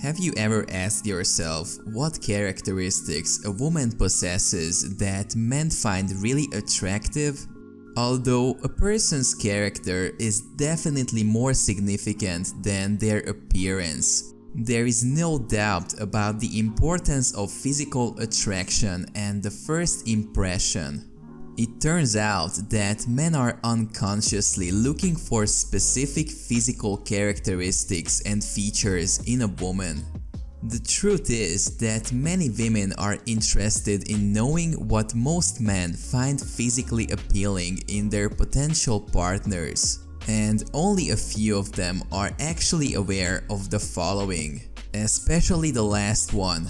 Have you ever asked yourself what characteristics a woman possesses that men find really attractive? Although a person's character is definitely more significant than their appearance, there is no doubt about the importance of physical attraction and the first impression. It turns out that men are unconsciously looking for specific physical characteristics and features in a woman. The truth is that many women are interested in knowing what most men find physically appealing in their potential partners, and only a few of them are actually aware of the following, especially the last one.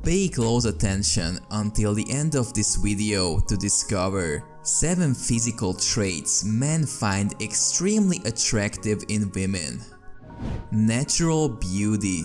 Pay close attention until the end of this video to discover 7 physical traits men find extremely attractive in women. Natural beauty.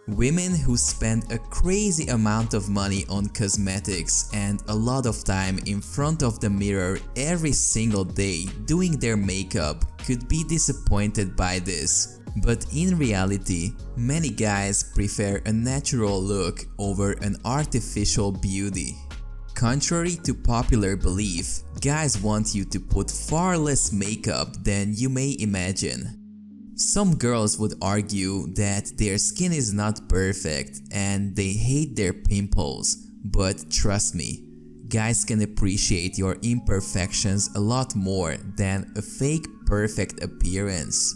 Women who spend a crazy amount of money on cosmetics and a lot of time in front of the mirror every single day doing their makeup could be disappointed by this. But in reality, many guys prefer a natural look over an artificial beauty. Contrary to popular belief, guys want you to put far less makeup than you may imagine. Some girls would argue that their skin is not perfect and they hate their pimples, but trust me, guys can appreciate your imperfections a lot more than a fake perfect appearance.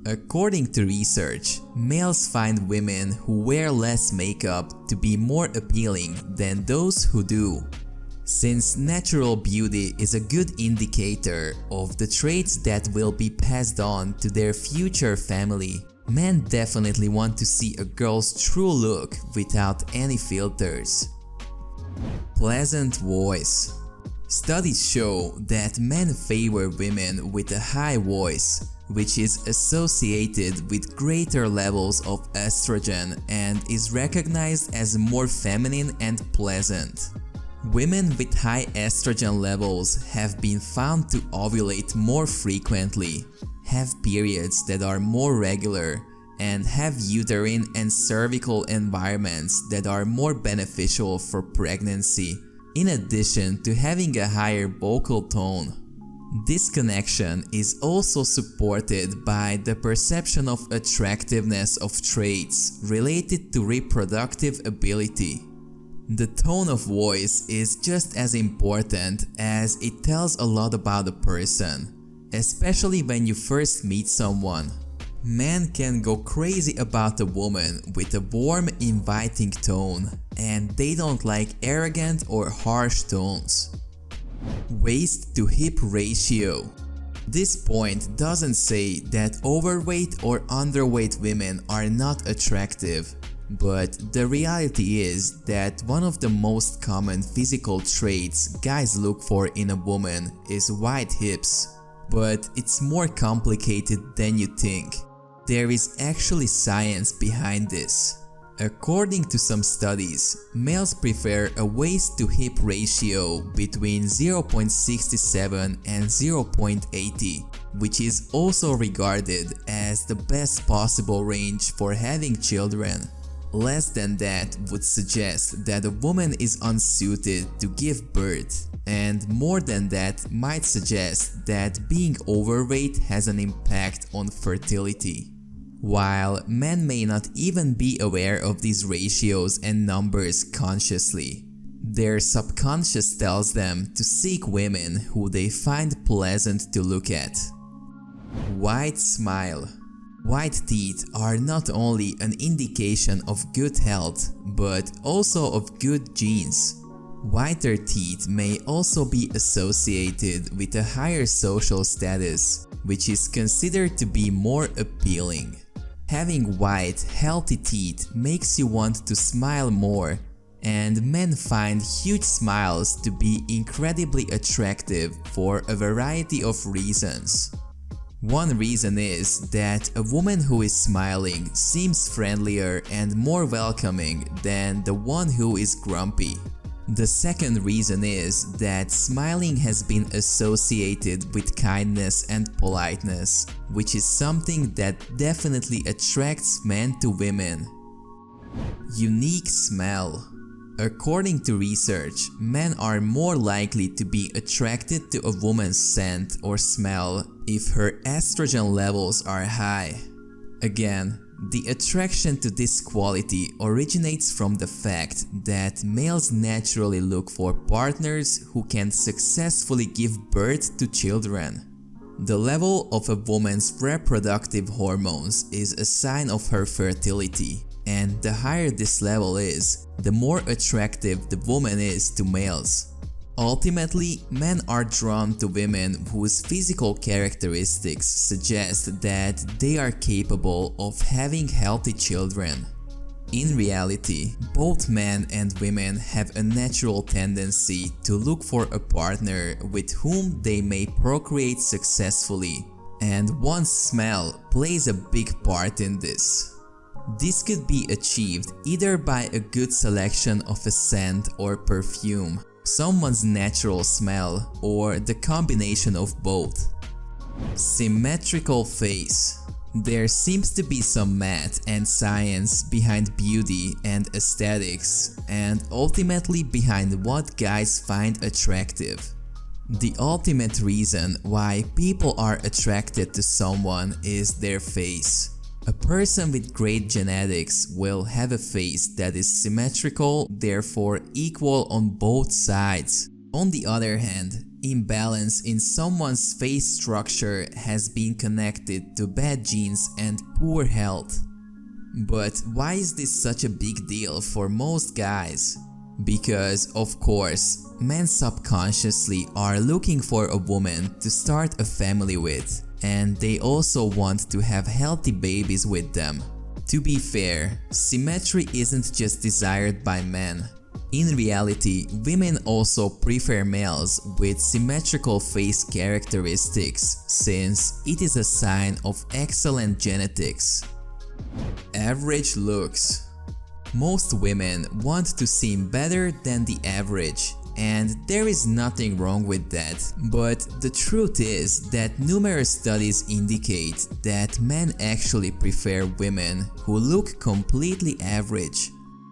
According to research, males find women who wear less makeup to be more appealing than those who do. Since natural beauty is a good indicator of the traits that will be passed on to their future family, men definitely want to see a girl's true look without any filters. Pleasant voice. Studies show that men favor women with a high voice, which is associated with greater levels of estrogen and is recognized as more feminine and pleasant. Women with high estrogen levels have been found to ovulate more frequently, have periods that are more regular, and have uterine and cervical environments that are more beneficial for pregnancy, in addition to having a higher vocal tone. This connection is also supported by the perception of attractiveness of traits related to reproductive ability. The tone of voice is just as important as it tells a lot about a person, especially when you first meet someone. Men can go crazy about a woman with a warm, inviting tone, and they don't like arrogant or harsh tones. Waist to hip ratio. This point doesn't say that overweight or underweight women are not attractive, but the reality is that one of the most common physical traits guys look for in a woman is wide hips. But it's more complicated than you think. There is actually science behind this. According to some studies, males prefer a waist-to-hip ratio between 0.67 and 0.80, which is also regarded as the best possible range for having children. Less than that would suggest that a woman is unsuited to give birth, and more than that might suggest that being overweight has an impact on fertility. While men may not even be aware of these ratios and numbers consciously, their subconscious tells them to seek women who they find pleasant to look at. White smile. White teeth are not only an indication of good health, but also of good genes. Whiter teeth may also be associated with a higher social status, which is considered to be more appealing. Having white, healthy teeth makes you want to smile more, and men find huge smiles to be incredibly attractive for a variety of reasons. One reason is that a woman who is smiling seems friendlier and more welcoming than the one who is grumpy. The second reason is that smiling has been associated with kindness and politeness, which is something that definitely attracts men to women. Unique smell. According to research, men are more likely to be attracted to a woman's scent or smell if her estrogen levels are high. Again, the attraction to this quality originates from the fact that males naturally look for partners who can successfully give birth to children. The level of a woman's reproductive hormones is a sign of her fertility, and the higher this level is, the more attractive the woman is to males. Ultimately, men are drawn to women whose physical characteristics suggest that they are capable of having healthy children. In reality, both men and women have a natural tendency to look for a partner with whom they may procreate successfully, and one's smell plays a big part in this. This could be achieved either by a good selection of a scent or perfume, someone's natural smell, or the combination of both. Symmetrical face. There seems to be some math and science behind beauty and aesthetics, and ultimately behind what guys find attractive. The ultimate reason why people are attracted to someone is their face. A person with great genetics will have a face that is symmetrical, therefore equal on both sides. On the other hand, imbalance in someone's face structure has been connected to bad genes and poor health. But why is this such a big deal for most guys? Because, of course, men subconsciously are looking for a woman to start a family with, and they also want to have healthy babies with them. To be fair, symmetry isn't just desired by men. In reality, women also prefer males with symmetrical face characteristics, since it is a sign of excellent genetics. Average looks. Most women want to seem better than the average, and there is nothing wrong with that, but the truth is that numerous studies indicate that men actually prefer women who look completely average.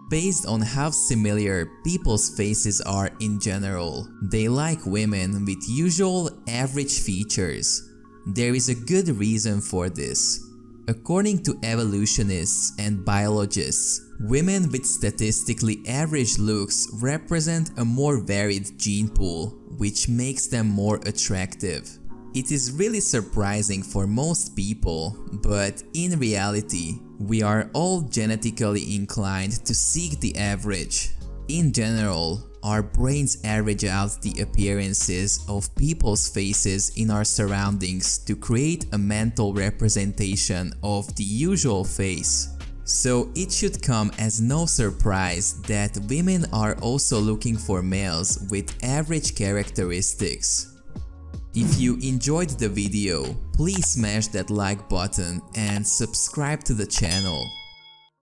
Based on how similar people's faces are in general, they like women with usual average features. There is a good reason for this. According to evolutionists and biologists, women with statistically average looks represent a more varied gene pool, which makes them more attractive. It is really surprising for most people, but in reality, we are all genetically inclined to seek the average. In general, our brains average out the appearances of people's faces in our surroundings to create a mental representation of the usual face. So it should come as no surprise that women are also looking for males with average characteristics. If you enjoyed the video, please smash that like button and subscribe to the channel.